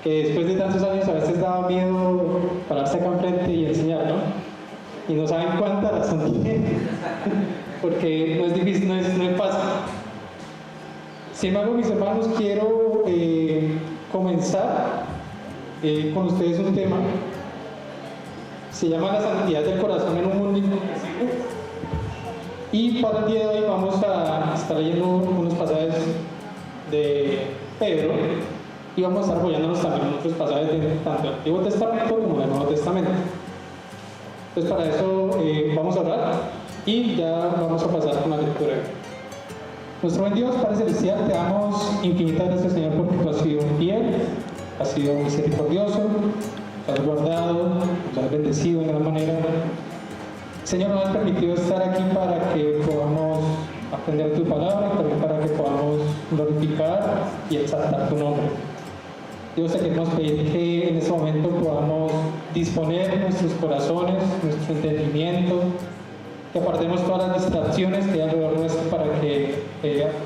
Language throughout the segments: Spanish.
que después de tantos años a veces daba miedo pararse acá enfrente y enseñar, ¿no? Y no saben cuánta razón tiene, porque no es difícil, no es fácil. Sin embargo, mis hermanos, quiero comenzar con ustedes un tema. Se llama la santidad del corazón en un mundo imposible. Y para el día de hoy vamos a estar leyendo unos pasajes de Pedro y vamos a estar apoyándonos también en otros pasajes de tanto del Antiguo Testamento como del Nuevo Testamento. Entonces para eso vamos a orar y ya vamos a pasar con la lectura. Nuestro buen Dios, Padre Celestial, te damos infinitas gracias, Señor, porque tú has sido fiel, has sido misericordioso, te has guardado, te has bendecido en gran manera. Señor, nos has permitido estar aquí para que podamos aprender tu palabra, también para que podamos glorificar y exaltar tu nombre. Dios, te queremos pedir que en este momento podamos disponer nuestros corazones, nuestro entendimiento, que apartemos todas las distracciones que hay alrededor nuestro para que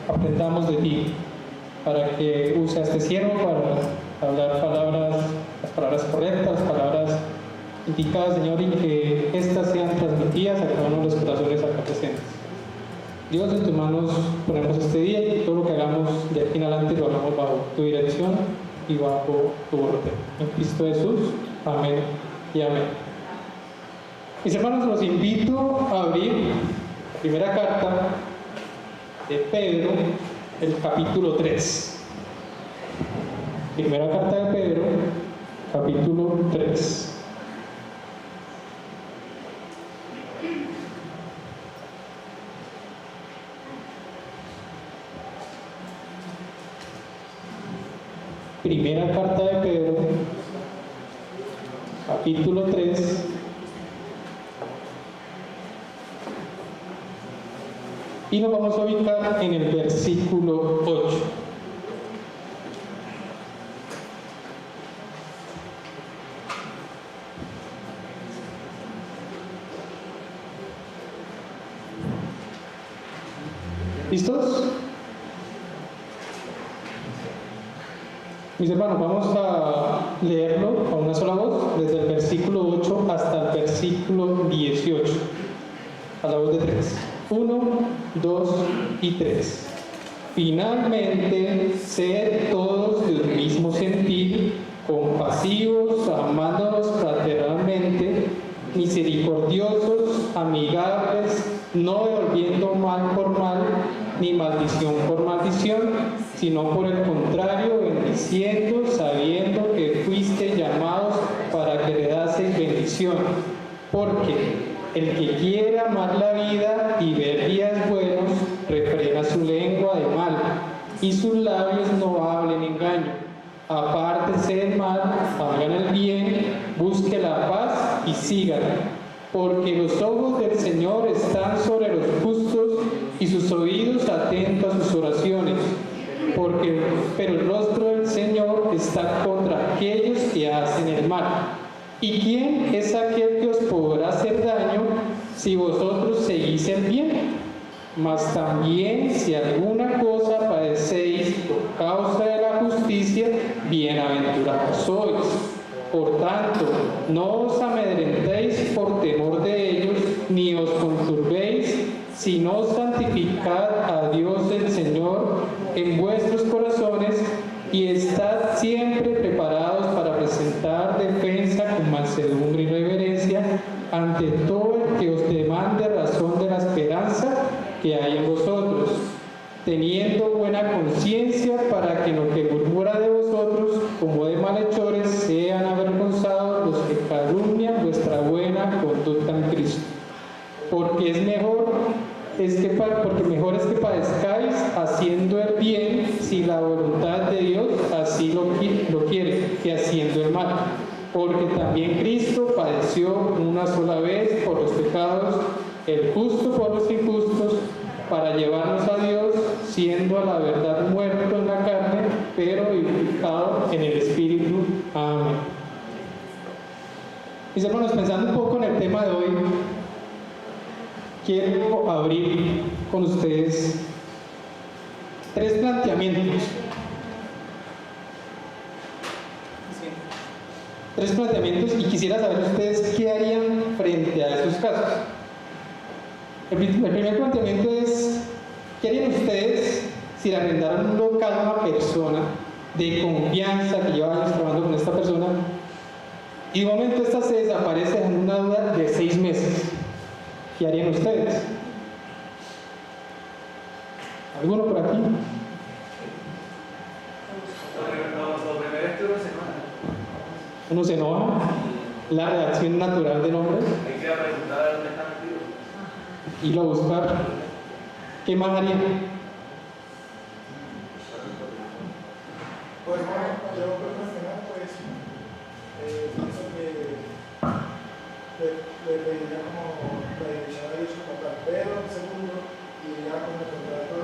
aprendamos de ti, para que use a este siervo para hablar las palabras correctas, las palabras indicadas, Señor, y que éstas sean transmitidas a cada uno de los corazones acá presentes. Dios, en tus manos ponemos este día y todo lo que hagamos de aquí en adelante lo hagamos bajo tu dirección y bajo tu orden. En Cristo Jesús, amén y amén. Mis hermanos, los invito a abrir la primera carta de Pedro, el capítulo 3. Primera carta de Pedro, capítulo 3. Primera carta de Pedro, capítulo 3, y nos vamos a ubicar en el versículo 8. ¿Listos? Mis hermanos, vamos a leerlo con una sola voz, desde el versículo 8 hasta el versículo 18, a la voz de 3. 1, 2 y 3. Finalmente, sed todos de un mismo sentir, compasivos, amándonos fraternalmente, misericordiosos, amigables, no devolviendo mal por mal, ni maldición por maldición, sino por el contrario, bendiciendo, sabiendo que fuiste llamados para que heredaseis bendición. Porque el que quiere amar la vida y ver días buenos, refrena su lengua de mal, y sus labios no hablen engaño. Apártense del mal, hagan el bien, busque la paz y síganla. Porque los ojos del Señor están sobre los justos y sus oídos atentos a sus oraciones. Pero el rostro del Señor está contra aquellos que hacen el mal. ¿Y quién es aquel que os podrá hacer daño si vosotros seguís el bien? Mas también si alguna cosa padecéis por causa de la justicia, bienaventurados sois. Por tanto, no os amedrentéis por temor de ellos, ni os conturbéis, sino santificad a Dios el Señor en vuestros corazones, y estad siempre preparados para presentar defensa con mansedumbre y reverencia ante todo el que os demande razón de la esperanza que hay en vosotros, teniendo buena conciencia, para que lo que murmura de vosotros como de malhechores sean avergonzados los que calumnian vuestra buena conducta en Cristo. Porque mejor es que padezcáis haciendo el bien, si la voluntad de Dios así lo quiere, que haciendo el mal. Porque también Cristo padeció una sola vez por los pecados, el justo por los injustos, para llevarnos a Dios, siendo a la verdad muerto en la carne, pero vivificado en el Espíritu. Amén. Mis hermanos, pensando un poco en el tema de hoy, quiero abrir con ustedes 3 planteamientos. tres planteamientos y quisiera saber ustedes qué harían frente a estos casos. El primer planteamiento es, ¿qué harían ustedes si le arrendaran un local a una persona de confianza que lleva años trabajando con esta persona y de un momento esta se desaparece dejando una duda de 6 meses? ¿Qué harían ustedes? ¿Alguno por aquí? Lo primero es que uno se enoja. Uno se enoja, la reacción natural del hombre, Hay que preguntar dónde está metido. y lo buscar. ¿Qué más haría? Pues bueno, yo creo que al final pues pienso que le pediría como la dirección de ellos como tal, pero segundo iría con el contrato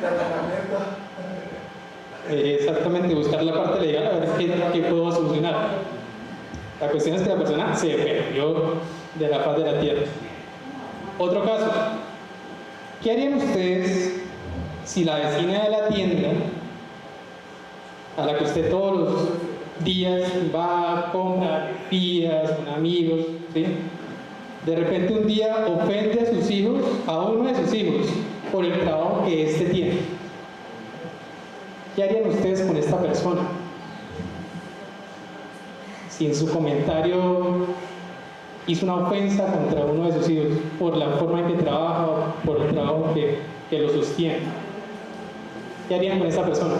de arrendamiento. Exactamente, buscar la parte legal a ver qué puedo solucionar. La cuestión es que la persona se perdió de la faz de la tierra. Otro caso, ¿qué harían ustedes si la vecina de la tienda, a la que usted todos los días va a comprar días con amigos, ¿sí? De repente un día ofende a sus hijos, a uno de sus hijos, por el trabajo que éste tiene? ¿Qué harían ustedes con esta persona? Si en su comentario hizo una ofensa contra uno de sus hijos por la forma en que trabaja o por el trabajo que lo sostiene. ¿Qué harían con esa persona?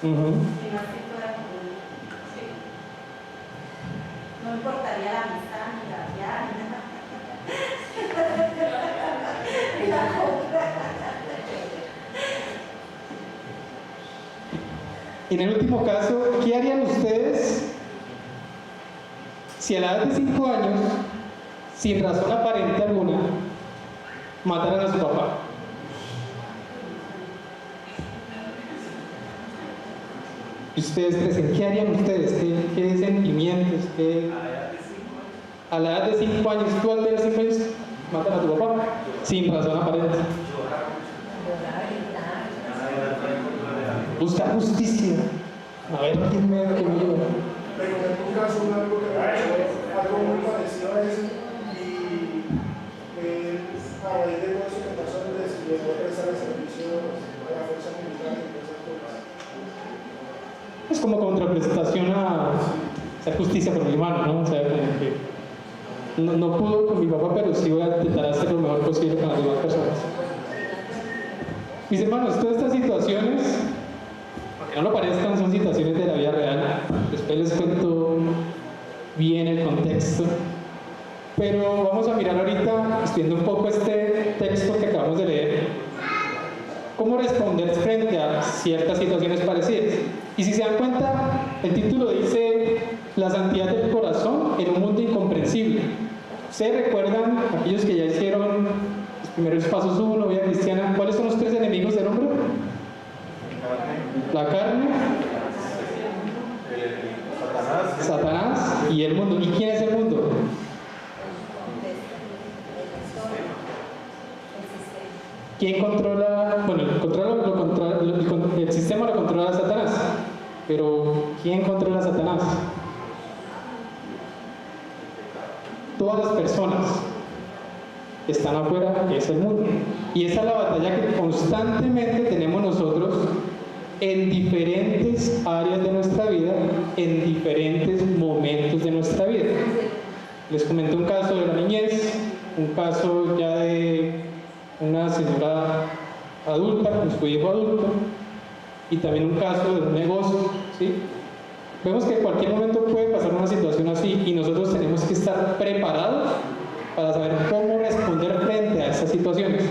No importaría la amistad ni la viaje, ni nada. En el último caso, ¿qué harían ustedes si a la edad de 5 años, sin razón aparente alguna, mataran a su papá? ¿Y ustedes crecen? ¿Qué harían ustedes? ¿Qué sentimientos? A la edad de 5 años, tú al tener 5 años, matan a tu papá sin razón aparente. Buscar justicia. A ver quién me ayuda. Me comenté un caso, algo que me pasó, algo muy parecido a eso, y a raíz de todo eso que pasó, él decidió prestar el servicio a la fuerza militar y esas cosas. Es como contraprestación a hacer justicia por mi hermano, ¿no? O sea, como que no pudo con mi papá, pero sí voy a intentar hacer lo mejor posible con las demás personas. Mis hermanos, todas estas situaciones, aunque no lo parezcan, son situaciones de la vida real. Después les cuento bien el contexto. Pero vamos a mirar ahorita, estudiando un poco este texto que acabamos de leer, cómo responder frente a ciertas situaciones parecidas. Y si se dan cuenta, el título dice la santidad del corazón en un mundo incomprensible. ¿Ustedes recuerdan, aquellos que ya hicieron los primeros pasos 1, vida cristiana, cuáles son los 3 enemigos del hombre? La carne, Satanás y el mundo. ¿Y quién es el mundo? ¿Quién controla? Bueno, el sistema lo controla Satanás, pero ¿quién controla a Satanás? Todas las personas están afuera, que es el mundo. Y esa es la batalla que constantemente tenemos nosotros en diferentes áreas de nuestra vida, en diferentes momentos de nuestra vida. Les comenté un caso de la niñez, un caso ya de una señora adulta con su hijo adulto, y también un caso de un negocio, ¿sí? Vemos que en cualquier momento puede pasar una situación así y nosotros tenemos que estar preparados para saber cómo responder frente a estas situaciones.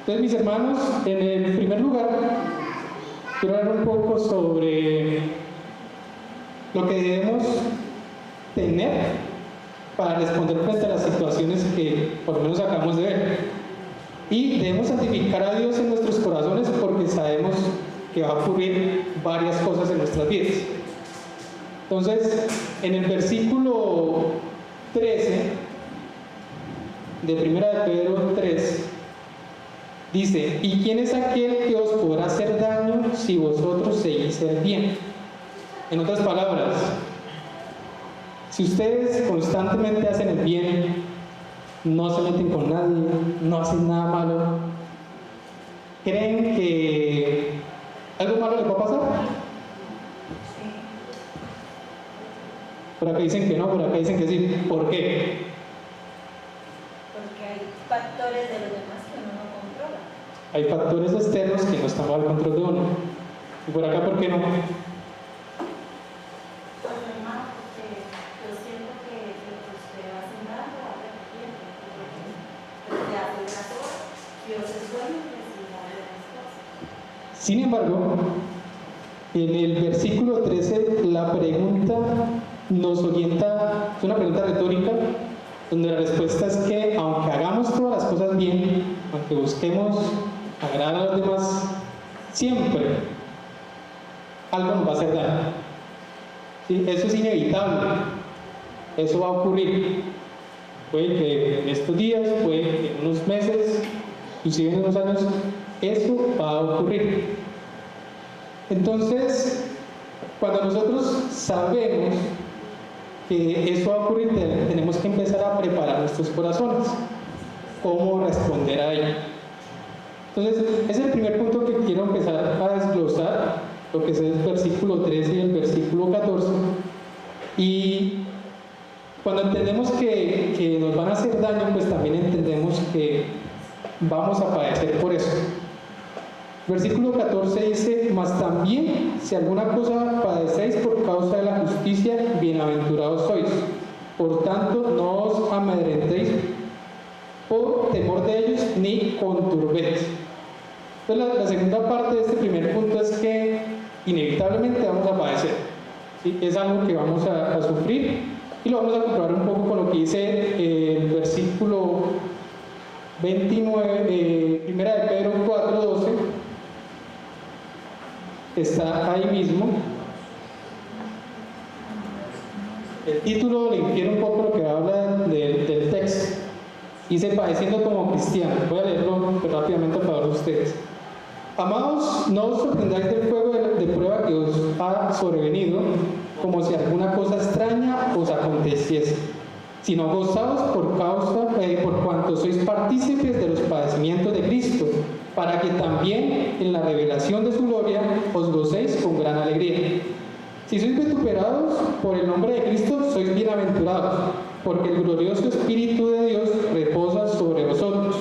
Entonces, mis hermanos, en el primer lugar, quiero hablar un poco sobre lo que debemos tener para responder frente a las situaciones que por lo menos acabamos de ver. Y debemos santificar a Dios en nuestros corazones porque sabemos que va a ocurrir varias cosas en nuestras vidas. Entonces, en el versículo 13 de 1 de Pedro 3, Dice, ¿y quién es aquel que os podrá hacer daño si vosotros seguís el bien? En otras palabras, si ustedes constantemente hacen el bien, no se meten con nadie, no hacen nada malo, ¿creen que algo malo les va a pasar? Por acá dicen que no, por acá dicen que sí. ¿Por qué? Porque hay factores de los demás que uno no controla. Hay factores externos que no están bajo el control de uno. Y por acá, ¿por qué no? Pues hermano, porque yo siento que lo que usted va sembrando va repitiendo. Desde hace una cosa, Dios es bueno y recibirá buenas cosas. Sin embargo, en el versículo 13, la pregunta nos orienta, es una pregunta retórica, donde la respuesta es que aunque hagamos todas las cosas bien, aunque busquemos agradar a los demás, siempre algo nos va a hacer daño. ¿Sí? Eso es inevitable, eso va a ocurrir. Puede que en estos días, puede que en unos meses, inclusive en unos años, eso va a ocurrir. Entonces, cuando nosotros sabemos que eso va a ocurrir, tenemos que empezar a preparar nuestros corazones. ¿Cómo responder a ello? Entonces, ese es el primer punto que quiero empezar a desglosar, lo que es el versículo 13 y el versículo 14. Y cuando entendemos que nos van a hacer daño, pues también entendemos que vamos a padecer por eso. Versículo 14 dice, mas también si alguna cosa padecéis por causa de la justicia, bienaventurados sois. Por tanto, no os amedrentéis por temor de ellos, ni conturbéis. Entonces, la segunda parte de este primer punto es que inevitablemente vamos a padecer. ¿Sí? Es algo que vamos a sufrir, y lo vamos a comprobar un poco con lo que dice el versículo 29, primera de Pedro 4:12. Está ahí mismo. El título le infiere un poco lo que habla del texto. Dice, padeciendo como cristiano. Voy a leerlo rápidamente para ustedes. Amados, no os sorprendáis del fuego de prueba que os ha sobrevenido, como si alguna cosa extraña os aconteciese, sino gozaos por cuanto sois partícipes de los padecimientos de Cristo, para que también en la revelación de su gloria os gocéis con gran alegría. Si sois vituperados por el nombre de Cristo, sois bienaventurados, porque el glorioso Espíritu de Dios reposa sobre vosotros.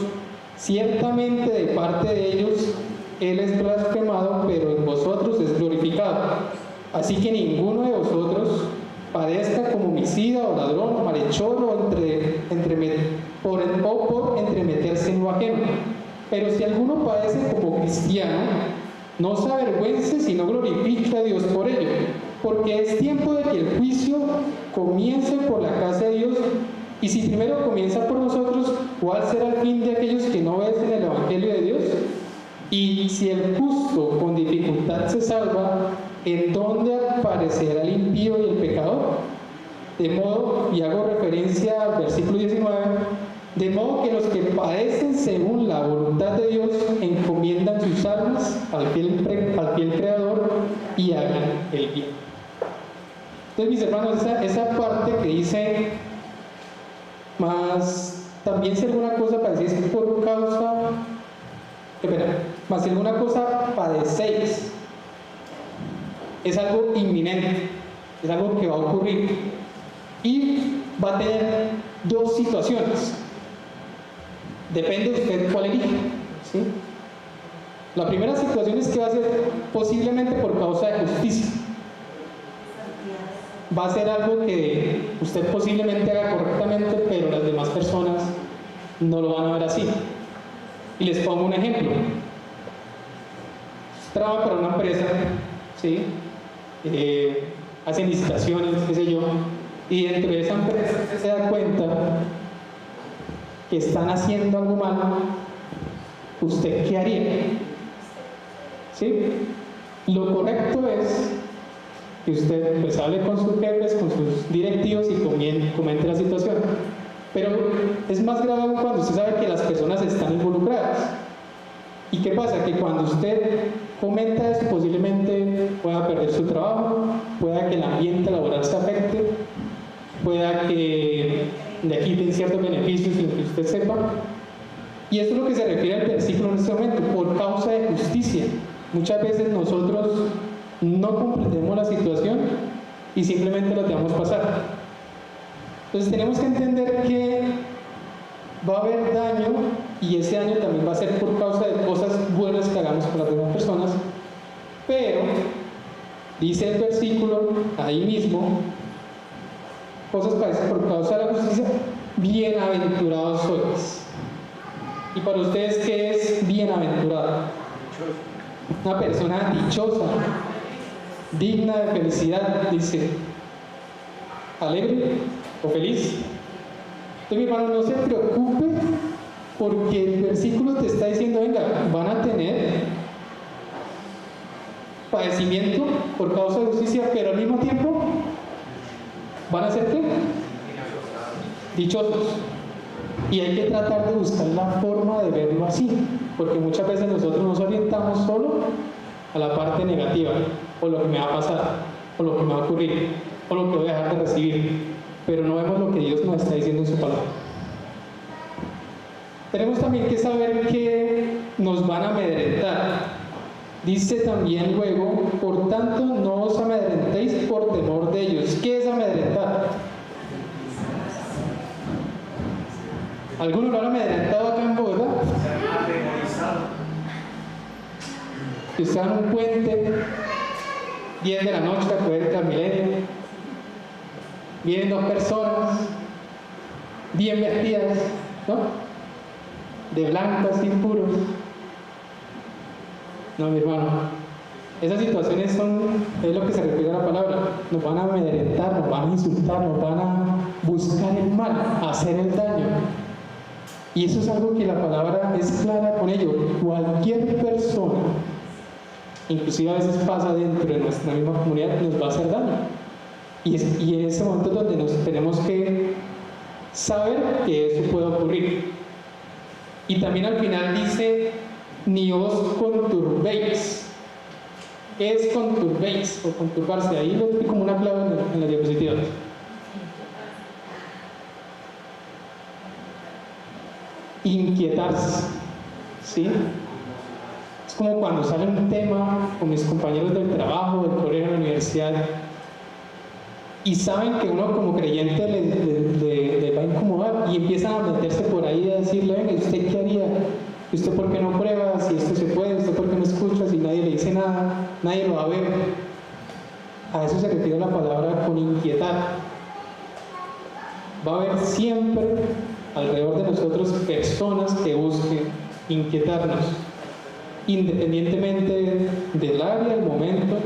Ciertamente de parte de ellos Él es blasfemado, pero en vosotros es glorificado. Así que ninguno de vosotros padezca como homicida o ladrón o malhechor o por entremeterse en lo ajeno. Pero si alguno padece como cristiano, no se avergüence, sino glorifique a Dios por ello, porque es tiempo de que el juicio comience por la casa de Dios. Y si primero comienza por nosotros, ¿cuál será el fin de aquellos que no obedecen el Evangelio de Dios? Y si el justo con dificultad se salva, ¿en dónde aparecerá el impío y el pecador? De modo, y hago referencia al versículo 19, de modo que los que padecen según la voluntad de Dios encomiendan sus almas al fiel Creador y hagan el bien. Entonces, mis hermanos, esa parte que dice, más también si alguna cosa padecéis por causa, más si alguna cosa padecéis, es algo inminente, es algo que va a ocurrir y va a tener dos situaciones. Depende de usted cuál elige, ¿sí? La primera situación es que va a ser posiblemente por causa de justicia. Va a ser algo que usted posiblemente haga correctamente, pero las demás personas no lo van a ver así. Y les pongo un ejemplo. Trabaja para una empresa, ¿sí? Hacen licitaciones, qué sé yo, y dentro de esa empresa usted se da cuenta que están haciendo algo malo. ¿Usted qué haría? ¿Sí? Lo correcto es que usted pues hable con sus jefes, con sus directivos y comente la situación. Pero es más grave cuando usted sabe que las personas están involucradas. ¿Y qué pasa? Que cuando usted comenta eso, posiblemente pueda perder su trabajo, pueda que el ambiente laboral se afecte, pueda que le quiten ciertos beneficios sin que usted sepa. Y eso es lo que se refiere al versículo en este momento, por causa de justicia. Muchas veces nosotros no comprendemos la situación y simplemente la dejamos pasar. Entonces tenemos que entender que va a haber daño, y ese daño también va a ser por causa de cosas buenas que hagamos con las demás personas, pero dice el versículo ahí mismo, cosas parecen por causa de la justicia, bienaventurados sois. ¿Y para ustedes qué es bienaventurado? Una persona dichosa, digna de felicidad, dice, alegre o feliz. Entonces, mi hermano, no se preocupe, porque el versículo te está diciendo, venga, van a tener padecimiento por causa de justicia, pero al mismo tiempo van a ser ¿qué? Dichosos. Y hay que tratar de buscar la forma de verlo así, porque muchas veces nosotros nos orientamos solo a la parte negativa, o lo que me va a pasar, o lo que me va a ocurrir, o lo que voy a dejar de recibir, pero no vemos lo que Dios nos está diciendo en su palabra. Tenemos también que saber que nos van a amedrentar. Dice también luego, por tanto no os amedrentéis por temor de ellos. ¿Qué es amedrentar? ¿Algunos lo han amedrentado acá en Bogotá? Atemorizado. Que está en un puente, 10 de la noche, la coberta del milenio, vienen dos personas, bien vestidas, ¿no? De blanco, así puros. No, mi hermano, esas situaciones es lo que se refiere a la palabra. Nos van a amedrentar, nos van a insultar, nos van a buscar el mal, a hacer el daño. Y eso es algo que la palabra es clara con ello. Cualquier persona, inclusive a veces pasa dentro de nuestra misma comunidad, nos va a hacer daño. Y en ese momento es donde nos tenemos que saber que eso puede ocurrir. Y también al final dice, ni os conturbéis. ¿Qué es conturbéis o conturbarse? Ahí lo doy como una clave en la diapositiva. Inquietarse, ¿sí? Es como cuando sale un tema con mis compañeros del trabajo, del colegio, de la universidad, y saben que uno como creyente le va a incomodar y empiezan a meterse por ahí a decirle, venga, ¿usted qué haría? ¿Usted por qué no prueba? Si esto se puede, ¿usted por qué no escucha? Si nadie le dice nada, nadie lo va a ver. A eso se refiere la palabra con inquietar. Va a haber siempre alrededor de nosotros personas que busquen inquietarnos, independientemente del área, el momento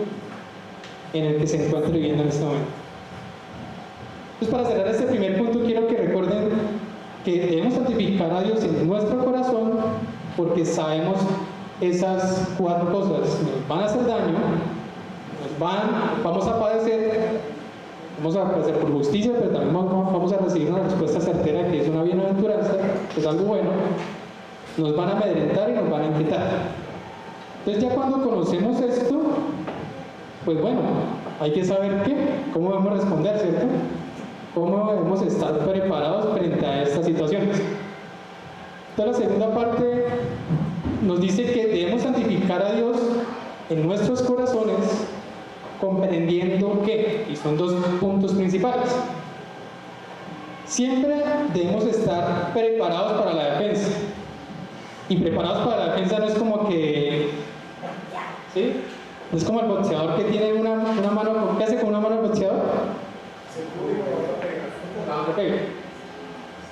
en el que se encuentre viviendo en este momento. Entonces, para cerrar este primer punto, quiero que recuerden que debemos santificar a Dios en nuestro corazón, porque sabemos esas cuatro cosas: nos van a hacer daño, vamos a padecer por justicia, pero también vamos a recibir una respuesta certera, que es una bienaventuranza, que es algo bueno. Nos van a amedrentar y nos van a inquietar. Entonces, ya cuando conocemos esto, pues bueno, hay que saber cómo debemos responder, ¿cierto? Cómo debemos estar preparados frente a estas situaciones. Entonces, la segunda parte nos dice que debemos santificar a Dios en nuestros corazones, comprendiendo que, y son dos puntos principales, siempre debemos estar preparados para la defensa. Y preparados para la defensa no es como que, ¿sí? No es como el boxeador que tiene una mano. ¿Qué hace con una mano el boxeador?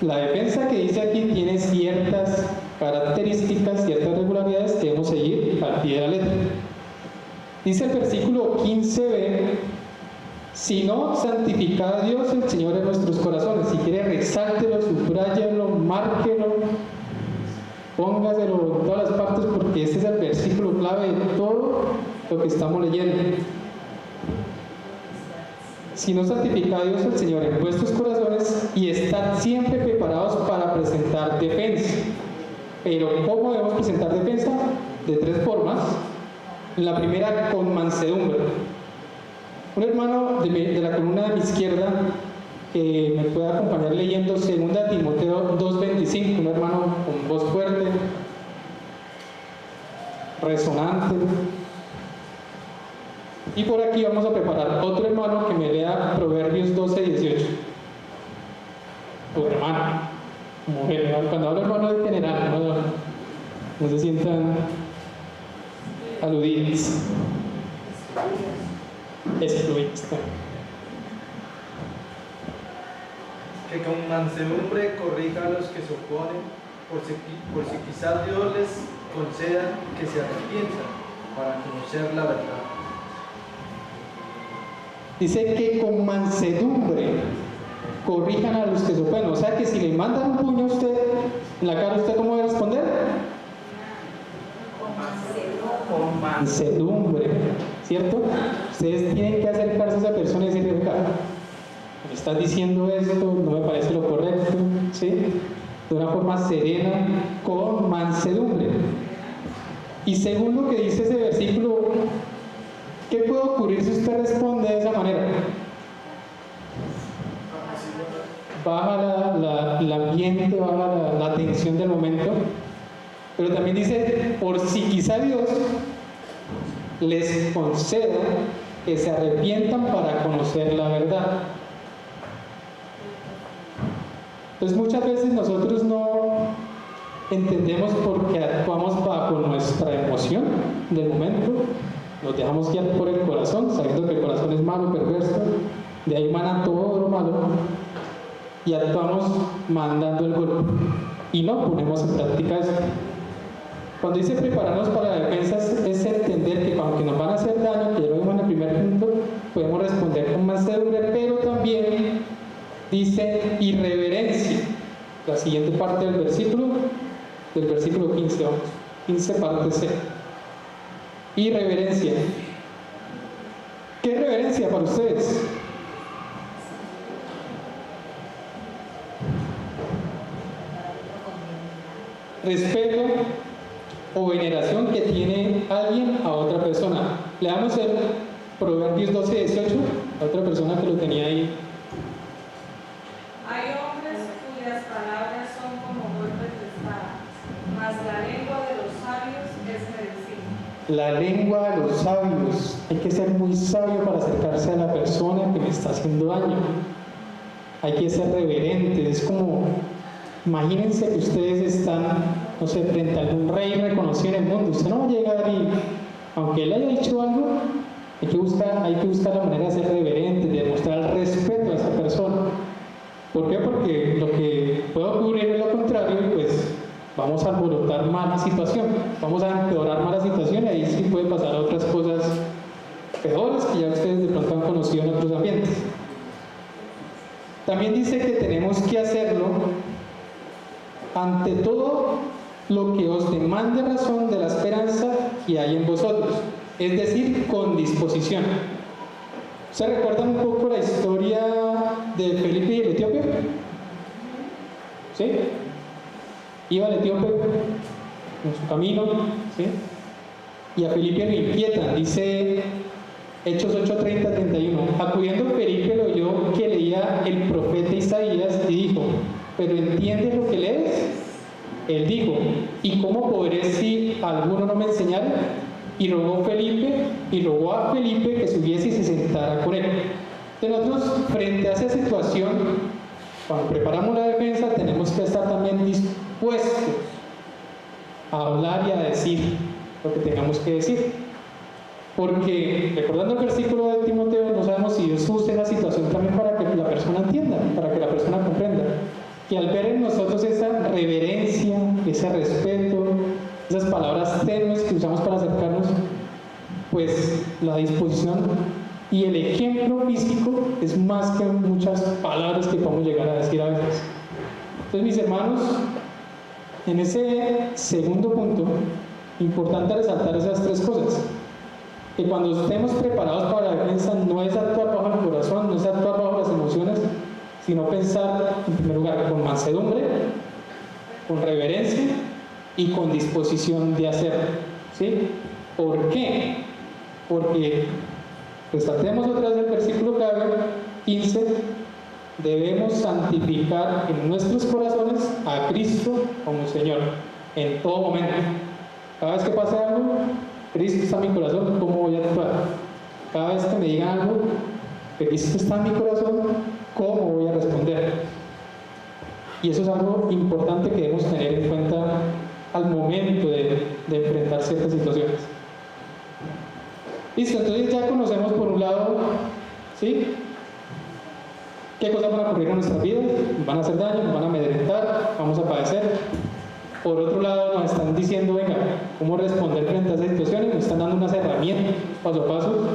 La defensa que dice aquí tiene ciertas características, ciertas regularidades que debemos seguir al pie de la letra. Dice el versículo 15b, si no, santificad a Dios el Señor en nuestros corazones. Si quiere, resáltelo, subráyelo, márquelo, póngaselo en todas las partes, porque este es el versículo clave de todo lo que estamos leyendo. Si no, santificad a Dios el Señor en vuestros corazones y estad siempre preparados para presentar defensa. Pero ¿cómo debemos presentar defensa? De 3 formas. La primera, con mansedumbre. Un hermano de la columna de mi izquierda me puede acompañar leyendo 2 Timoteo 2:25, un hermano con voz fuerte, resonante. Y por aquí vamos a preparar otro hermano que me lea Proverbios 12:18. Tu hermano, mujer, cuando hablo hermano de general, no se sientan aludidos, excluidos. Que con mansedumbre corrija a los que se oponen, por si quizás Dios les conceda que se arrepientan para conocer la verdad. Dice que con mansedumbre corrijan a los que se oponen. O sea que si le mandan un puño a usted en la cara, ¿usted cómo debe responder? Con mansedumbre, ¿cierto? Ustedes tienen que acercarse a esa persona y decirle, venga, me estás diciendo esto, no me parece lo correcto, ¿sí? De una forma serena, con mansedumbre. Y según lo que dice ese versículo, ¿qué puede ocurrir si usted responde de esa manera? Baja el ambiente, baja la tensión del momento. Pero también dice, por si quizá Dios les conceda que se arrepientan para conocer la verdad. Entonces muchas veces nosotros no entendemos por qué actuamos bajo nuestra emoción del momento, nos dejamos guiar por el corazón, sabiendo que el corazón es malo, perverso, de ahí emana todo lo malo, y actuamos mandando el golpe, y no ponemos en práctica eso. Cuando dice prepararnos para la defensa es entender que aunque nos van a hacer daño, que ya lo vimos en el primer punto, podemos responder con mansedumbre, pero también dice irreverencia, la siguiente parte del versículo 15, 15 parte C. Irreverencia. ¿Qué es reverencia para ustedes? Respeto o veneración que tiene alguien a otra persona. Leamos el Proverbios 12:18, a otra persona que lo tenía ahí. Hay hombres cuyas palabras son como golpes de espada, mas la lengua de los sabios es medicina. La lengua de los sabios. Hay que ser muy sabio para acercarse a la persona que me está haciendo daño. Hay que ser reverente. Es como, imagínense que ustedes están, no sé, frente a algún rey reconocido en el mundo. Usted no va a llegar y, aunque él haya dicho algo, hay que buscar la manera de ser reverente, de demostrar el respeto a esa persona. ¿Por qué? Porque lo que puede ocurrir es lo contrario, pues vamos a alborotar más la situación, vamos a empeorar más la situación y ahí sí puede pasar otras cosas peores que ya ustedes de pronto han conocido en otros ambientes. También dice que tenemos que hacerlo ante todo lo que os demande razón de la esperanza que hay en vosotros, es decir, con disposición. ¿Se recuerdan un poco la historia de Felipe y el etíope? ¿Sí? Iba el etíope en su camino, ¿sí? Y a Felipe lo inquietan, dice Hechos 8:30-31. Acudiendo Felipe lo oyó que leía el profeta Isaías y dijo, ¿pero entiendes lo que lees? Él dijo, ¿y cómo podré si alguno no me enseñara? Y rogó a Felipe que subiese y se sentara con él. Entonces nosotros, frente a esa situación, cuando preparamos la defensa, tenemos que estar también dispuestos a hablar y a decir lo que tengamos que decir. Porque, recordando el versículo de Timoteo, no sabemos si Dios usa la situación también para que la persona entienda, para que la persona comprenda. Que al ver en nosotros esa reverencia, ese respeto, esas palabras tenues que usamos para acercarnos, pues la disposición y el ejemplo físico es más que muchas palabras que podemos llegar a decir a veces. Entonces, mis hermanos, en ese segundo punto, importante resaltar esas 3 cosas. Que cuando estemos preparados para la defensa, no es actuar bajo el corazón, no es actuar bajo las emociones, sino pensar, en primer lugar, con mansedumbre, con reverencia y con disposición de hacerlo. ¿Sí? ¿Por qué? Porque, resaltemos otra vez el versículo clave 15, debemos santificar en nuestros corazones a Cristo como Señor en todo momento. Cada vez que pase algo, Cristo está en mi corazón, ¿cómo voy a actuar? Cada vez que me digan algo, que Cristo está en mi corazón, ¿cómo voy a responder? Y eso es algo importante que debemos tener en cuenta al momento de enfrentar ciertas situaciones. Listo, entonces ya conocemos por un lado, ¿sí?, qué cosas van a ocurrir en nuestras vidas, nos van a hacer daño, nos van a amedrentar, vamos a padecer. Por otro lado, nos están diciendo, venga, cómo responder frente a esas situaciones, nos están dando unas herramientas paso a paso.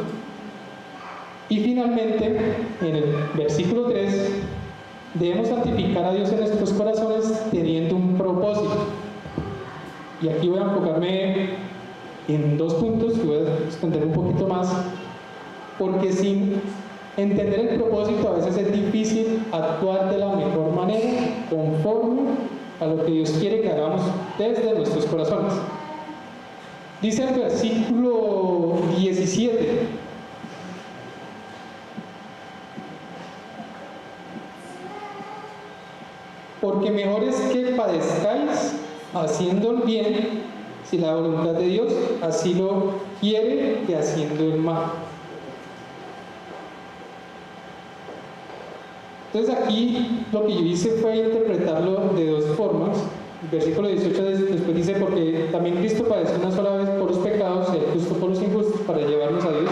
Y finalmente, en el versículo 3, debemos santificar a Dios en nuestros corazones teniendo un propósito. Y aquí voy a enfocarme en 2 puntos que voy a extender un poquito más, porque sin entender el propósito a veces es difícil actuar de la mejor manera conforme a lo que Dios quiere que hagamos desde nuestros corazones. Dice el versículo 17: porque mejor es que padezcáis haciendo el bien, si la voluntad de Dios así lo quiere, que haciendo el mal. Entonces aquí lo que yo hice fue interpretarlo de 2 formas. El versículo 18 después dice, porque también Cristo padeció una sola vez por los pecados, y el justo por los injustos, para llevarnos a Dios,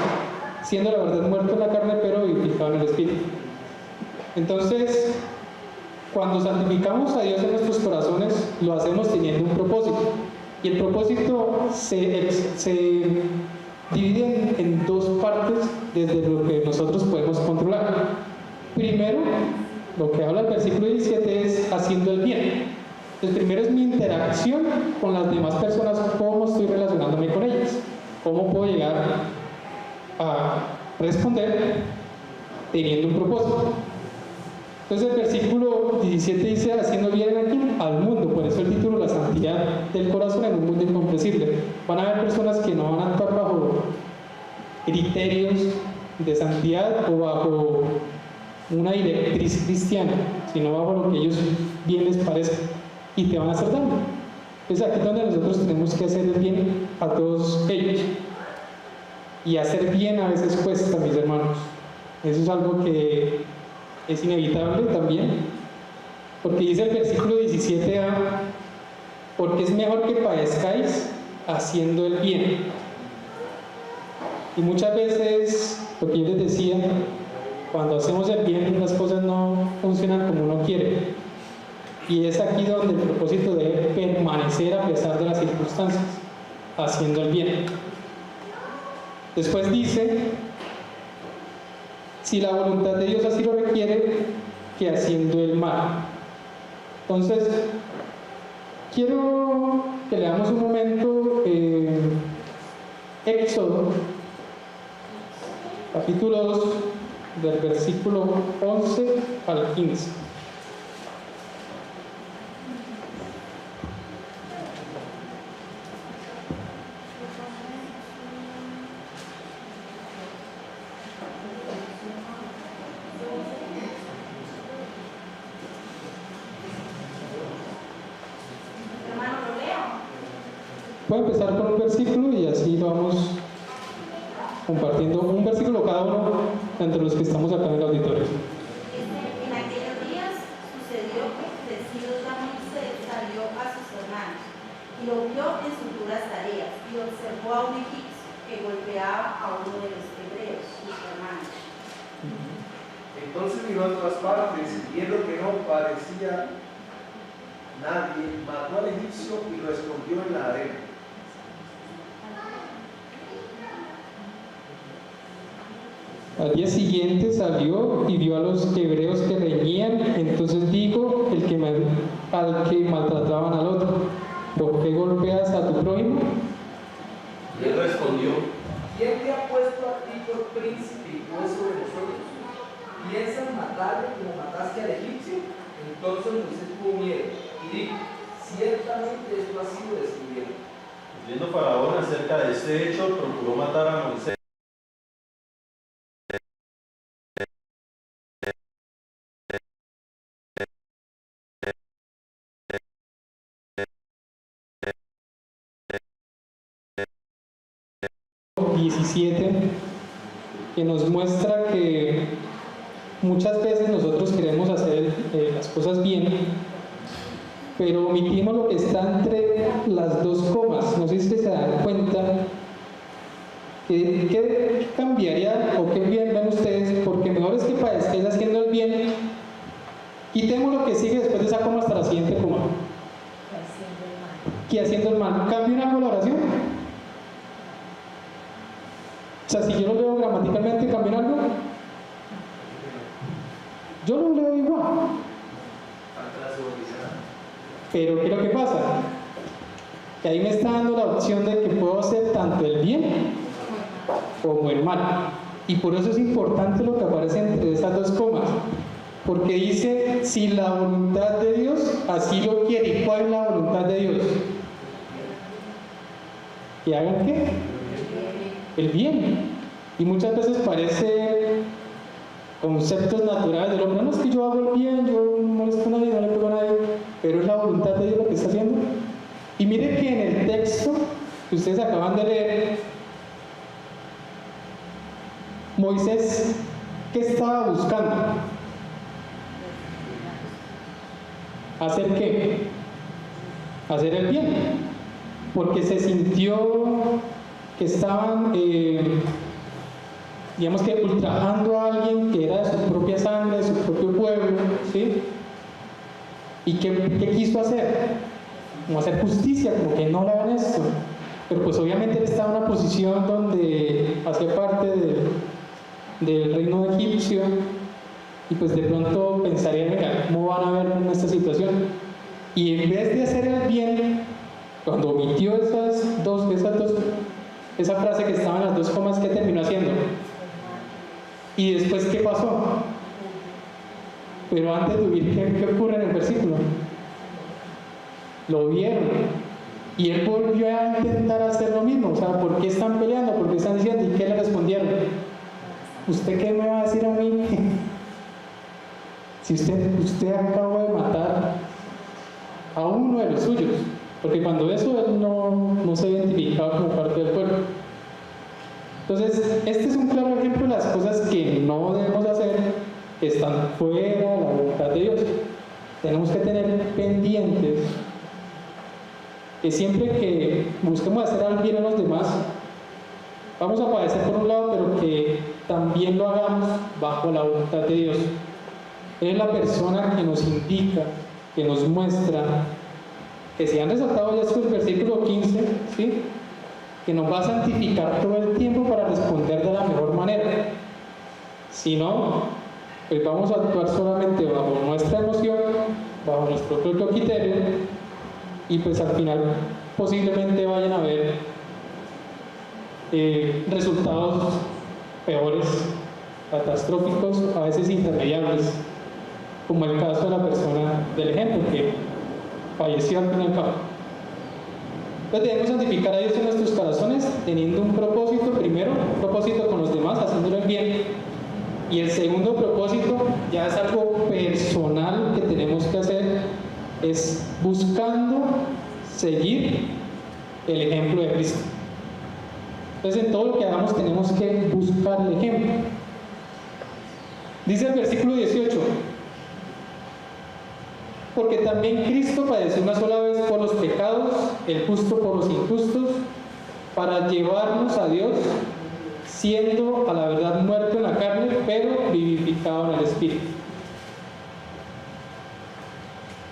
siendo la verdad muerto en la carne, pero vivificado en el Espíritu. Entonces, cuando santificamos a Dios en nuestros corazones, lo hacemos teniendo un propósito. Y el propósito se divide en 2 partes desde lo que nosotros podemos controlar. Primero, lo que habla el versículo 17 es haciendo el bien. El primero es mi interacción con las demás personas, cómo estoy relacionándome con ellas, cómo puedo llegar a responder teniendo un propósito. Entonces el versículo 17 dice, haciendo bien aquí al mundo, por eso el título, la santidad del corazón en un mundo incomprensible. Van a haber personas que no van a actuar bajo criterios de santidad o bajo una directriz cristiana, sino bajo lo que ellos bien les parezca, y te van a hacer daño. Entonces aquí es donde nosotros tenemos que hacer el bien a todos ellos, y hacer bien a veces cuesta, mis hermanos. Eso es algo que es inevitable también, porque dice el versículo 17a, porque es mejor que padezcáis haciendo el bien. Y muchas veces, lo que yo les decía, cuando hacemos el bien, las cosas no funcionan como uno quiere. Y es aquí donde el propósito debe permanecer a pesar de las circunstancias, haciendo el bien. Después dice, si la voluntad de Dios así lo requiere, que haciendo el mal. Entonces, quiero que leamos un momento Éxodo, capítulo 2, del versículo 11 al 15. Puedo empezar con un versículo y así vamos compartiendo un versículo cada uno entre los que estamos acá en el auditorio. En aquellos días sucedió que, crecido ya Moisés, salió a sus hermanos y lo vio en sus duras tareas y observó a un egipcio que golpeaba a uno de los hebreos, sus hermanos. Entonces miró a todas partes, viendo que no parecía nadie, mató al egipcio y lo escondió en la arena. Al día siguiente salió y vio a los hebreos que reñían, entonces dijo al que maltrataban al otro, ¿por qué golpeas a tu prójimo? Y él respondió, ¿quién te ha puesto a ti por príncipe y juez sobre nosotros? ¿Piensas matarle como mataste al egipcio? Entonces Moisés tuvo miedo y dijo, si ciertamente esto ha sido descubierto. Viendo Faraón acerca de este hecho, procuró matar a Moisés. Que nos muestra que muchas veces nosotros queremos hacer las cosas bien, pero omitimos lo que está entre las dos comas. No sé si se dan cuenta. ¿Qué cambiaría o qué bien ven ustedes? Porque mejor es que estés haciendo el bien, quitemos lo que sigue después de esa coma hasta la siguiente coma, que haciendo el mal. ¿Cambia una colaboración? O sea, si yo lo leo gramaticalmente, ¿cambia algo? Yo lo leo igual. Pero ¿qué es lo que pasa? Que ahí me está dando la opción de que puedo hacer tanto el bien como el mal. Y por eso es importante lo que aparece entre esas dos comas. Porque dice, si la voluntad de Dios así lo quiere. ¿Y cuál es la voluntad de Dios? ¿Que hagan qué? El bien. Y muchas veces parece conceptos naturales del hombre. No, es que yo hago el bien, yo no molesto a nadie, no le pego a nadie. Pero es la voluntad de Dios lo que está haciendo. Y mire que en el texto que ustedes acaban de leer, Moisés, ¿qué estaba buscando? ¿Hacer qué? Hacer el bien. Porque se sintió que estaban, digamos que ultrajando a alguien que era de su propia sangre, de su propio pueblo, ¿sí? ¿Y qué quiso hacer? Como hacer justicia, como que no le hagan esto. Pero pues obviamente él estaba en una posición donde hacía parte del reino egipcio, y pues de pronto pensarían, mira, ¿cómo van a ver en esta situación? Y en vez de hacer el bien, cuando omitió esa frase que estaba en las dos comas, ¿qué terminó haciendo? Y después, ¿qué pasó? Pero antes de huir, ¿qué ocurre en el versículo? Lo vieron. Y él volvió a intentar hacer lo mismo. O sea, ¿por qué están peleando? ¿Por qué están diciendo? ¿Y qué le respondieron? ¿Usted qué me va a decir a mí? Si usted acaba de matar a uno de los suyos. Porque cuando eso él no se identificaba como parte del pueblo. Entonces, este es un claro ejemplo de las cosas que no debemos hacer, que están fuera de la voluntad de Dios. Tenemos que tener pendientes que siempre que busquemos hacer algo bien a los demás, vamos a padecer por un lado, pero que también lo hagamos bajo la voluntad de Dios. Él es la persona que nos indica, que nos muestra, que se han resaltado ya estos versículo 15, ¿sí? Que nos va a santificar todo el tiempo para responder de la mejor manera. Si no, pues vamos a actuar solamente bajo nuestra emoción, bajo nuestro propio criterio, y pues al final posiblemente vayan a haber resultados peores, catastróficos, a veces intermediables, como el caso de la persona del ejemplo que falleció al fin y al cabo. Entonces debemos santificar a Dios en nuestros corazones teniendo un propósito, primero un propósito con los demás, haciéndolo el bien, y el segundo propósito ya es algo personal que tenemos que hacer, es buscando seguir el ejemplo de Cristo. Entonces en todo lo que hagamos tenemos que buscar el ejemplo. Dice el versículo 18: porque también Cristo padeció una sola vez por los pecados, el justo por los injustos, para llevarnos a Dios, siendo a la verdad muerto en la carne, pero vivificado en el Espíritu.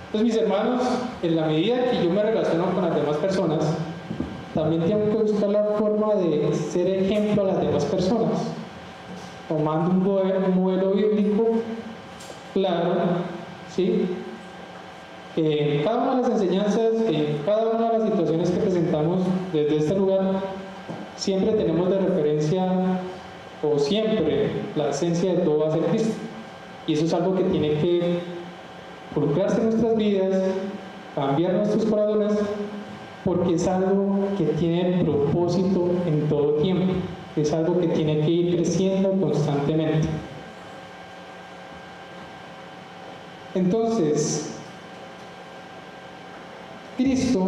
Entonces, mis hermanos, en la medida que yo me relaciono con las demás personas, también tengo que buscar la forma de ser ejemplo a las demás personas, tomando un modelo bíblico claro, ¿sí? En cada una de las enseñanzas, en cada una de las situaciones que presentamos desde este lugar, siempre tenemos de referencia, o siempre, la esencia de todo va a ser Cristo. Y eso es algo que tiene que involucrarse en nuestras vidas cambiar nuestros corazones, porque es algo que tiene propósito en todo tiempo, es algo que tiene que ir creciendo constantemente. Entonces, Cristo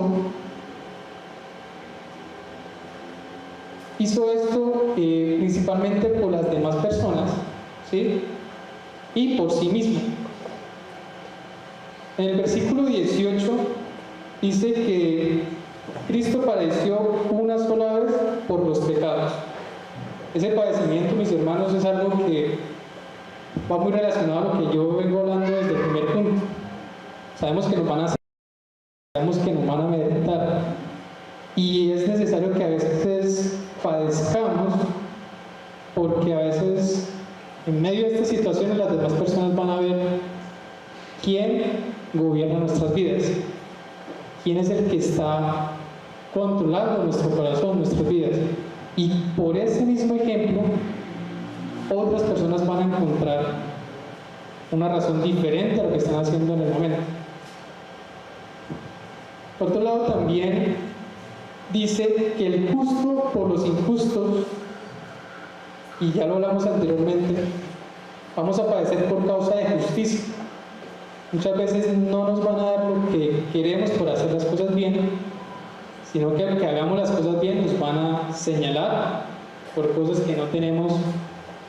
hizo esto principalmente por las demás personas, ¿sí? Y por sí mismo. En el versículo 18 dice que Cristo padeció una sola vez por los pecados. Ese padecimiento, mis hermanos, es algo que va muy relacionado a lo que yo vengo hablando desde el primer punto. Sabemos que nos van a hacer, sabemos que nos van a meditar, y es necesario que a veces padezcamos, porque a veces en medio de estas situaciones las demás personas van a ver quién gobierna nuestras vidas, quién es el que está controlando nuestro corazón, nuestras vidas. Y por ese mismo ejemplo, otras personas van a encontrar una razón diferente a lo que están haciendo en el momento. Por otro lado, también dice que el justo por los injustos, y ya lo hablamos anteriormente, vamos a padecer por causa de justicia. Muchas veces no nos van a dar lo que queremos por hacer las cosas bien, sino que aunque hagamos las cosas bien nos van a señalar por cosas que no tenemos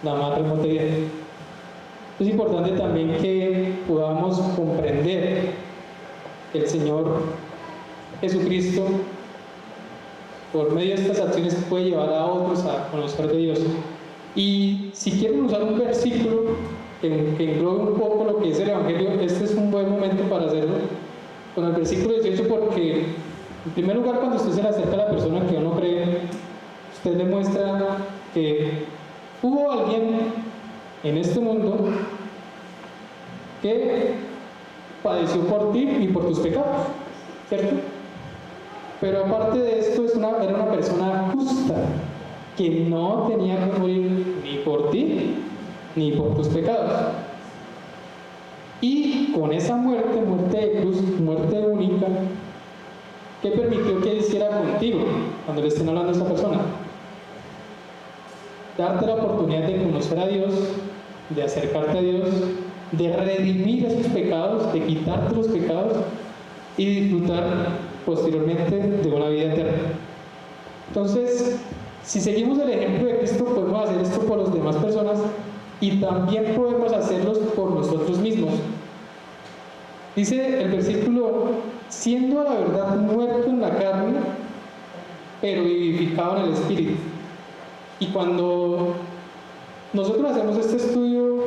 la más remota idea. Es importante también que podamos comprender que el Señor Jesucristo, por medio de estas acciones, puede llevar a otros a conocer de Dios. Y si quieren usar un versículo que englobe un poco lo que es el Evangelio, este es un buen momento para hacerlo con el versículo 18, porque en primer lugar, cuando usted se le acerca a la persona que uno cree, usted le muestra que hubo alguien en este mundo que padeció por ti y por tus pecados, ¿cierto? Pero aparte de esto, era una persona justa, que no tenía que morir ni por ti ni por tus pecados. Y con esa muerte de cruz, muerte única, ¿qué permitió que hiciera contigo cuando le estén hablando a esta persona? Darte la oportunidad de conocer a Dios, de acercarte a Dios, de redimir esos pecados, de quitarte los pecados y disfrutar posteriormente de una vida eterna. Entonces, si seguimos el ejemplo de Cristo, podemos hacer esto por las demás personas y también podemos hacerlos por nosotros mismos. Dice el versículo: siendo a la verdad muerto en la carne, pero vivificado en el Espíritu. Y cuando nosotros hacemos este estudio,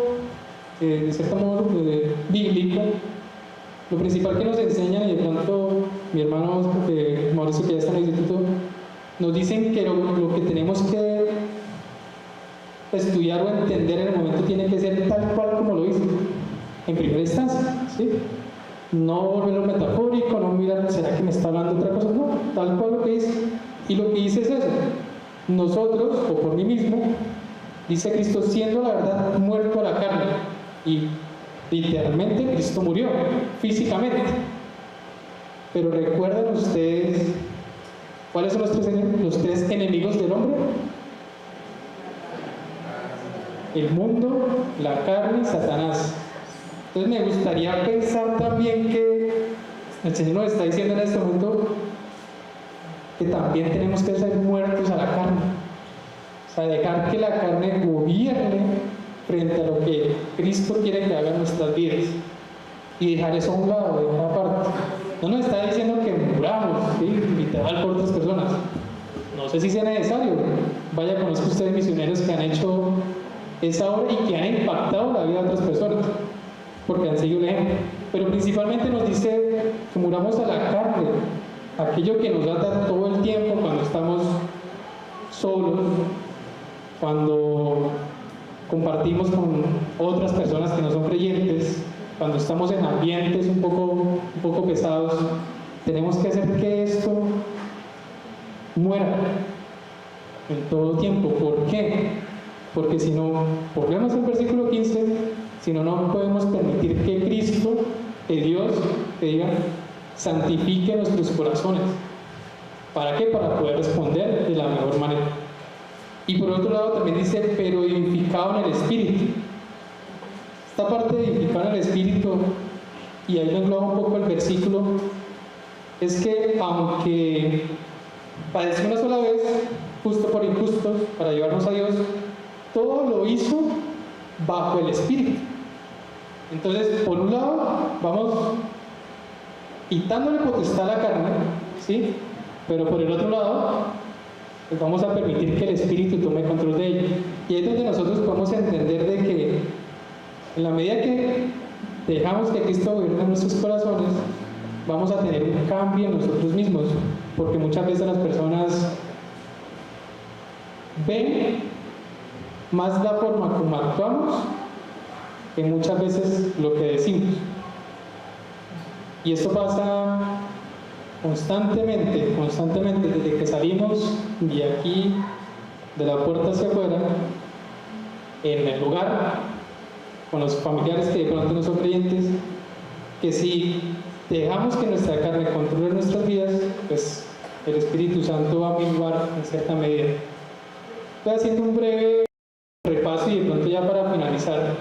de cierto modo, bíblico, lo principal que nos enseñan, y de pronto mi hermano Mauricio, que ya está en el instituto, nos dicen que lo que tenemos que estudiar o entender en el momento tiene que ser tal cual como lo hizo en primera instancia, ¿sí? No volverlo metafórico, no mirar, ¿será que me está hablando otra cosa? No, tal cual lo que dice. Y lo que dice es eso: nosotros, o por mí mismo, dice Cristo, siendo la verdad muerto a la carne. Y literalmente Cristo murió, físicamente. Pero recuerdan ustedes cuáles son los tres enemigos del hombre: el mundo, la carne y Satanás. Entonces me gustaría pensar también que el Señor nos está diciendo en este momento que también tenemos que ser muertos a la carne, o sea, dejar que la carne gobierne frente a lo que Cristo quiere que haga en nuestras vidas, y dejar eso a un lado, dejar aparte. No nos está diciendo que muramos, ¿sí?, literal, por otras personas. No sé si sea necesario. Vaya, conozco ustedes misioneros que han hecho esa obra y que han impactado la vida de otras personas, porque han seguido el ejemplo. Pero principalmente nos dice que muramos a la carne, aquello que nos da todo el tiempo cuando estamos solos, cuando compartimos con otras personas que no son creyentes, cuando estamos en ambientes un poco pesados. Tenemos que hacer que esto muera en todo tiempo. ¿Por qué? Porque si no, volvemos al versículo 15, si no, no podemos permitir que Cristo, que Dios, que diga, santifique nuestros corazones. ¿Para qué? Para poder responder de la mejor manera. Y por otro lado también dice, pero edificado en el Espíritu. Esta parte de edificado en el Espíritu, y ahí lo engloba un poco el versículo, es que aunque padeció una sola vez, justo por injustos, para llevarnos a Dios, todo lo hizo bajo el Espíritu. Entonces, por un lado, vamos quitándole potestad a la carne, ¿sí? Pero por el otro lado, pues vamos a permitir que el Espíritu tome control de ella. Y es donde nosotros podemos entender de que en la medida que dejamos que Cristo gobierne nuestros corazones, vamos a tener un cambio en nosotros mismos, porque muchas veces las personas ven más la forma como actuamos que muchas veces lo que decimos. Y esto pasa constantemente, desde que salimos de aquí, de la puerta hacia afuera, en el lugar, con los familiares que de pronto no son creyentes, que si dejamos que nuestra carne controle nuestras vidas, pues el Espíritu Santo va a menguar en cierta medida. Estoy haciendo un breve repaso y de pronto ya para finalizar.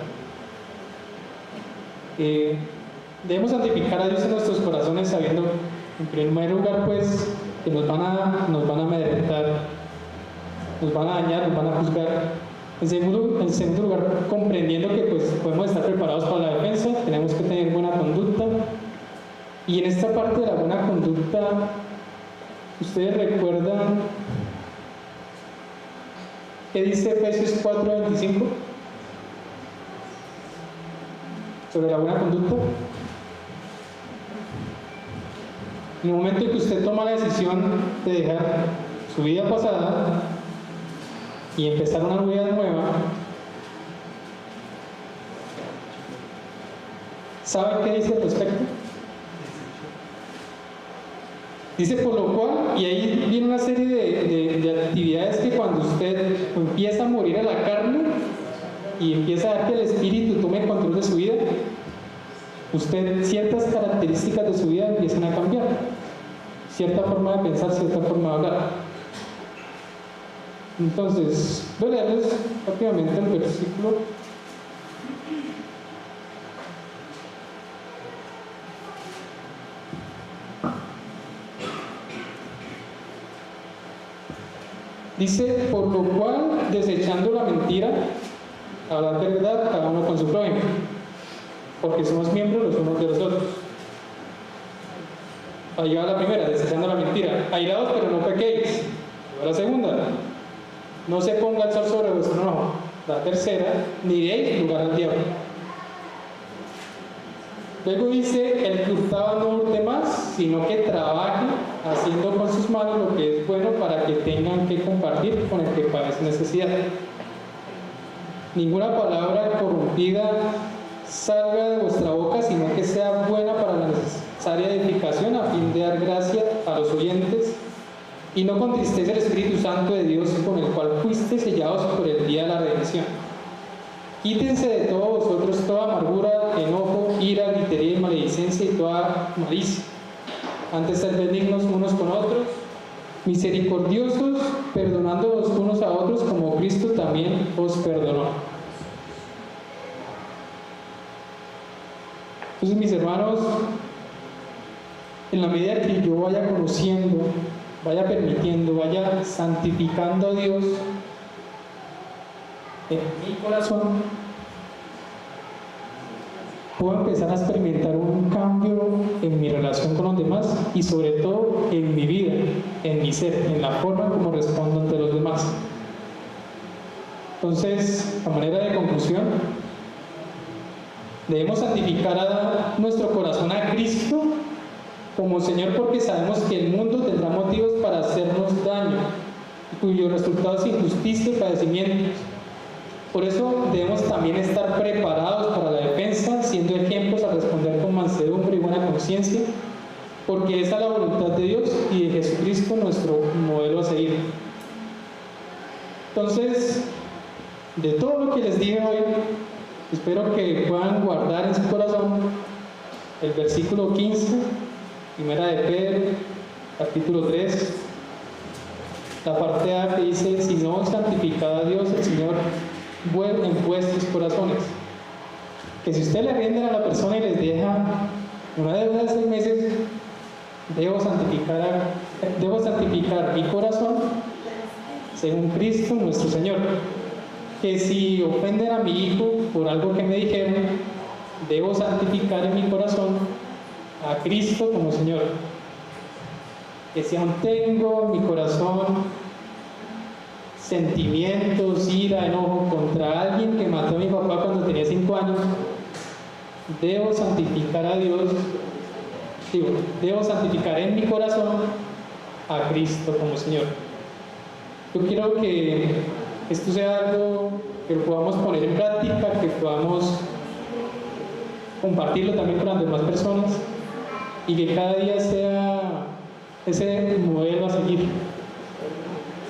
Debemos santificar a Dios en nuestros corazones sabiendo, en primer lugar, pues, que nos van a amedrentar, nos van a dañar, nos van a juzgar. En segundo lugar, comprendiendo que pues, podemos estar preparados para la defensa, tenemos que tener buena conducta. Y en esta parte de la buena conducta, ¿ustedes recuerdan qué dice Efesios 4:25? Sobre la buena conducta. En el momento en que usted toma la decisión de dejar su vida pasada y empezar una vida nueva, ¿saben qué dice al respecto? Dice por lo cual, y ahí viene una serie de actividades que cuando usted empieza a morir a la carne y empieza a dejar que el Espíritu tome control de su vida, usted, ciertas características de su vida empiezan a cambiar, cierta forma de pensar, cierta forma de hablar. Entonces, voy a leerles rápidamente el versículo. Dice, por lo cual, desechando la mentira, hablar verdad cada uno con su prójimo, porque somos miembros los unos de los otros. Ahí va la primera, desechando la mentira. Airados, pero no pequéis. Ahí va la segunda, no se ponga el sol sobre vuestro enojo. La tercera, ni deis lugar al diablo. Luego dice, el que hurtaba no hurte más, sino que trabaje haciendo con sus manos lo que es bueno para que tengan que compartir con el que padece necesidad. Ninguna palabra corrompida salga de vuestra boca, sino que sea buena para la necesaria edificación a fin de dar gracia a los oyentes, y no contristéis el Espíritu Santo de Dios con el cual fuiste sellados por el día de la redención. Quítense de todos vosotros toda amargura, enojo, ira, gritería y maledicencia y toda malicia. Antes ser benignos unos con otros, misericordiosos, perdonándoos unos a otros como Cristo también os perdonó. Entonces, mis hermanos, en la medida que yo vaya conociendo, vaya permitiendo, vaya santificando a Dios en mi corazón, puedo empezar a experimentar un cambio en mi relación con los demás y sobre todo en mi vida, en mi ser, en la forma como respondo ante los demás. Entonces, a manera de conclusión, debemos santificar a nuestro corazón a Cristo como Señor, porque sabemos que el mundo tendrá motivos para hacernos daño, cuyo resultado es injusticia y padecimientos. Por eso debemos también estar preparados para la defensa, siendo ejemplos a responder con mansedumbre y buena conciencia, porque esa es la voluntad de Dios y de Jesucristo, nuestro modelo a seguir. Entonces, de todo lo que les dije hoy, espero que puedan guardar en su corazón el versículo 15 Primera de Pedro, capítulo 3, la parte A que dice: si no santificad a Dios, el Señor vuelve en vuestros corazones. Que si usted le rinden a la persona y les deja una deuda de 6 meses, debo santificar mi corazón según Cristo nuestro Señor. Que si ofenden a mi hijo por algo que me dijeron, debo santificar en mi corazón a Cristo como Señor. Que si aún tengo en mi corazón sentimientos, ira, enojo contra alguien que mató a mi papá cuando tenía 5 años, debo santificar a Dios, debo santificar en mi corazón a Cristo como Señor. Yo quiero que esto sea algo que lo podamos poner en práctica, que podamos compartirlo también con las demás personas y que cada día sea ese modelo a seguir.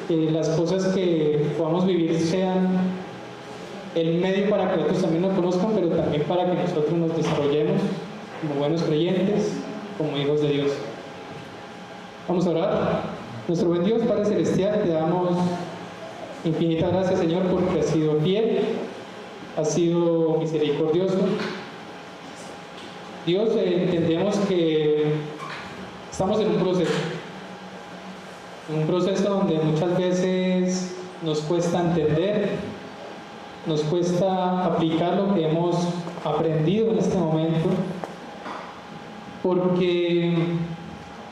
Que las cosas que podamos vivir sean el medio para que otros también nos conozcan, pero también para que nosotros nos desarrollemos como buenos creyentes, como hijos de Dios. Vamos a orar. Nuestro buen Dios, Padre Celestial, te damos infinitas gracias, Señor, porque has sido fiel, has sido misericordioso. Dios, entendemos que estamos en un proceso donde muchas veces nos cuesta entender, nos cuesta aplicar lo que hemos aprendido en este momento, porque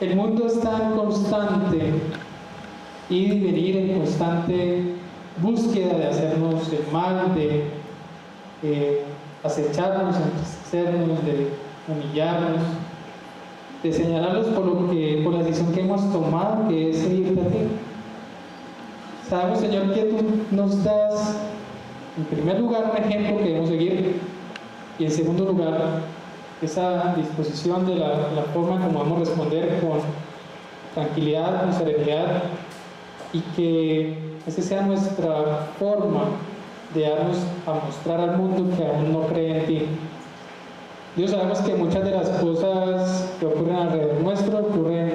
el mundo está en constante ir y venir, en constante búsqueda de hacernos el mal, de acecharnos, entristecernos, de humillarnos, de señalarlos por la decisión que hemos tomado, que es seguirte a ti. Sabemos, Señor, que tú nos das, en primer lugar, un ejemplo que debemos seguir, y en segundo lugar, esa disposición de la forma como vamos a responder con tranquilidad, con serenidad, y que esa sea nuestra forma de darnos a mostrar al mundo que aún no cree en ti. Dios, sabemos que muchas de las cosas que ocurren alrededor nuestro ocurren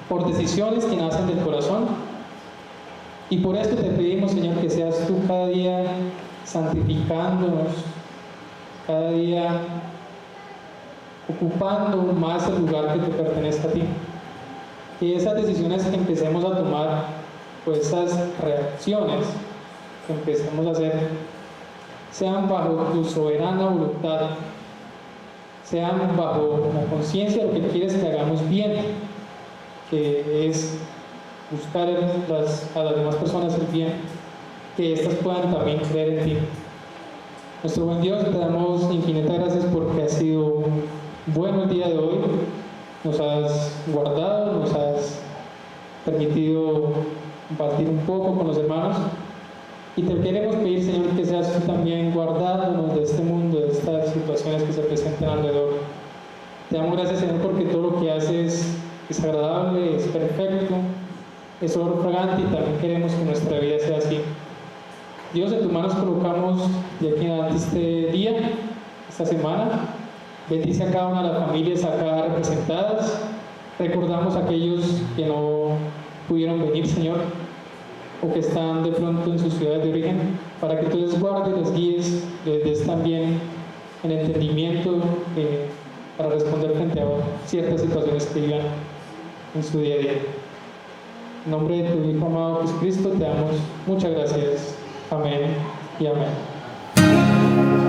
por decisiones que nacen del corazón, y por esto te pedimos, Señor, que seas tú cada día santificándonos, cada día ocupando más el lugar que te pertenece a ti. Que esas decisiones que empecemos a tomar, pues esas reacciones que empecemos a hacer, sean bajo tu soberana voluntad, sean bajo la conciencia de lo que quieres que hagamos bien, que es buscar a las demás personas el bien, que éstas puedan también creer en ti. Nuestro buen Dios, te damos infinitas gracias porque has sido bueno el día de hoy, nos has guardado, nos has permitido compartir un poco con los hermanos, y te queremos pedir, Señor, que seas tú también guardándonos de este mundo, de estas situaciones que se presentan alrededor. Te damos gracias, Señor, porque todo lo que haces es agradable, es perfecto, es olor fragante, y también queremos que nuestra vida sea así. Dios, en tus manos colocamos de aquí en adelante este día, esta semana. Bendice a cada una de las familias acá representadas. Recordamos a aquellos que no pudieron venir, Señor, o que están de pronto en sus ciudades de origen, para que tú les guardes, les guíes, les des también el entendimiento para responder frente a ciertas situaciones que vivan en su día a día. En nombre de tu Hijo amado Jesucristo te damos muchas gracias. Amén y amén.